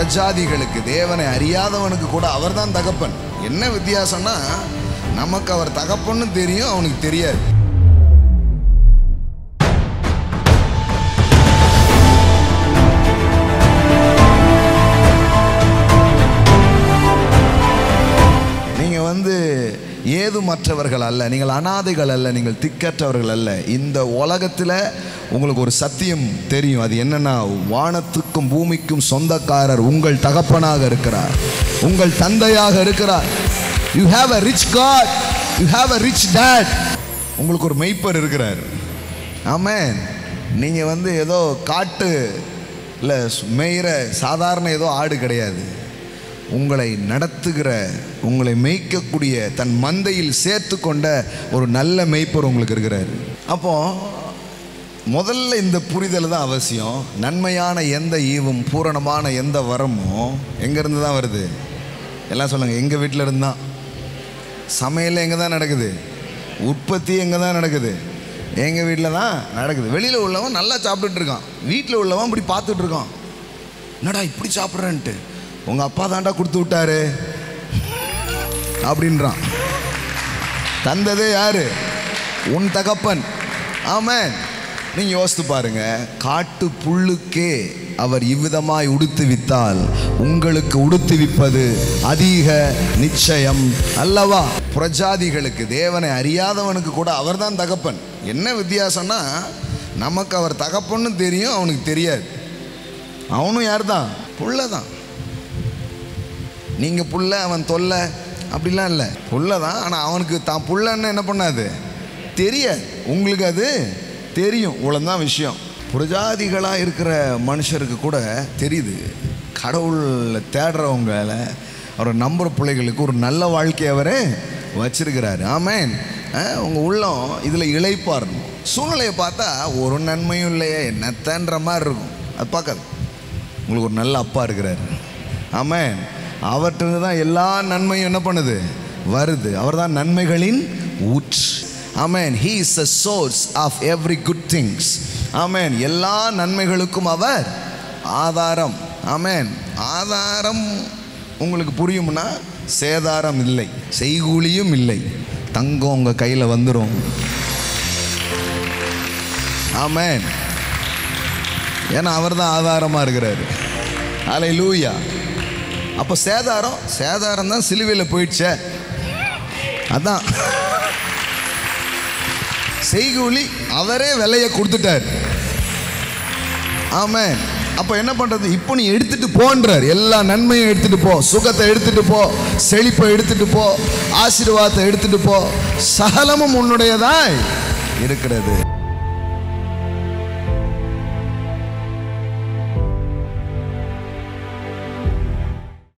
புறஜாதிகளுக்கு, தேவனை அறியாதவனுக்கு கூட அவர்தான் தகப்பன். என்ன வித்தியாசம்னா, நமக்கு அவர் தகப்பன்னு தெரியும், அவனுக்கு தெரியாது. நீங்கள் ஏதுமற்றவர்கள் அல்ல, நீங்கள் அனாதைகள் அல்ல, நீங்கள் திக்கற்றவர்கள் அல்ல. இந்த உலகத்தில் உங்களுக்கு ஒரு சத்தியம் தெரியும். அது என்னன்னா, வானத்துக்கும் பூமிக்கும் சொந்தக்காரர் உங்கள் தகப்பனாக இருக்கிறார், உங்கள் தந்தையாக இருக்கிறார். You have a rich God, you have a rich dad. உங்களுக்கு ஒரு மெய்ப்பர் இருக்கிறார். ஆமென். நீங்கள் ஏதோ காட்டு இல்லை மேய்கிற சாதாரண ஏதோ ஆடு கிடையாது. உங்களை நடத்துகிற, உங்களை மேய்க்கக்கூடிய, தன் மந்தையில் சேர்த்து கொண்ட ஒரு நல்ல மேய்ப்பர் உங்களுக்கு இருக்கிறார். அப்போ முதல்ல இந்த புரிதல் தான் அவசியம். நன்மையான எந்த ஈவும் பூரணமான எந்த வரமும் எங்கேருந்து தான் வருது? எல்லாம் சொல்லுங்கள், எங்கள் வீட்டில் இருந்தான். சமையல் எங்கே தான் நடக்குது? உற்பத்தி எங்கே தான் நடக்குது? எங்கள் வீட்டில் தான் நடக்குது. வெளியில் உள்ளவன் நல்லா சாப்பிட்டுட்டு இருக்கான், வீட்டில் உள்ளவன் இப்படி பார்த்துட்டு இருக்கான். என்னடா இப்படி சாப்பிட்றேன்ட்டு, உங்கள் அப்பா தாண்டா கொடுத்து விட்டாரு அப்படின்றான். தந்ததே யாரு? உன் தகப்பன். ஆமென். நீங்கள் யோசித்து பாருங்க, காட்டு புல்லுக்கே அவர் இவ்விதமாய் உடுத்துவித்தால் உங்களுக்கு உடுத்துவிப்பது அதிக நிச்சயம் அல்லவா? புறஜாதிகளுக்கு, தேவனை அறியாதவனுக்கு கூட அவர்தான் தகப்பன். என்ன வித்தியாசம்னா, நமக்கு அவர் தகப்பன்னு தெரியும், அவனுக்கு தெரியாது. அவனும் யார் தான்? புள்ள தான். நீங்கள் புள்ள, அவன் தொல்லை அப்படிலாம் இல்லை. புள்ள தான், ஆனால் அவனுக்கு தான் புள்ளன்னு என்ன பண்ணாது? தெரியாது. உங்களுக்கு அது தெரியும். இவ்வளோதான் விஷயம். புறஜாதிகளாக இருக்கிற மனுஷருக்கு கூட தெரியுது, கடவுளை தேடுறவங்கள, அவரை நம்புகிற பிள்ளைகளுக்கு ஒரு நல்ல வாழ்க்கையை அவரே வச்சிருக்கிறாரு. ஆமென். உங்கள் உள்ளம் இதில் இளைப்பாறணும். சூழ்நிலையை பார்த்தா ஒரு நன்மையும் இல்லையே, என்னத்தன்ற மாதிரி இருக்கும். அது பார்க்காது. உங்களுக்கு ஒரு நல்ல அப்பா இருக்கிறாரு. ஆமென். அவர்கிட்ட தான் எல்லா நன்மையும் என்ன பண்ணுது? வருது. அவர் தான் நன்மைகளின் ஊற்று. ஆமென். He is the source of every good things. ஆமென். எல்லா நன்மைகளுக்கும் அவர் ஆதாரம். ஆமென். ஆதாரம் உங்களுக்கு புரியும்னா, சேதாரம் இல்லை, செய்கூலியும் இல்லை, தங்கம் உங்கள் கையில் வந்துடும். ஆமென். ஏன்னா அவர் தான் ஆதாரமாக இருக்கிறாரு. அல்லேலூயா. அப்போ சேதாரம் தான் சிலுவையில் போயிடுச்சே. அதான் செய்கூலி அவரே விலையை கொடுத்துட்டார். ஆமென். அப்போ என்ன பண்ணுறது? இப்போ நீ எடுத்துகிட்டு போன்றார். எல்லா நன்மையும் எடுத்துகிட்டு போ, சுகத்தை எடுத்துகிட்டு போ, செழிப்பை எடுத்துகிட்டு போ, ஆசீர்வாதத்தை எடுத்துகிட்டு போ, சகலமும் உன்னுடையதாய் இருக்கிறது.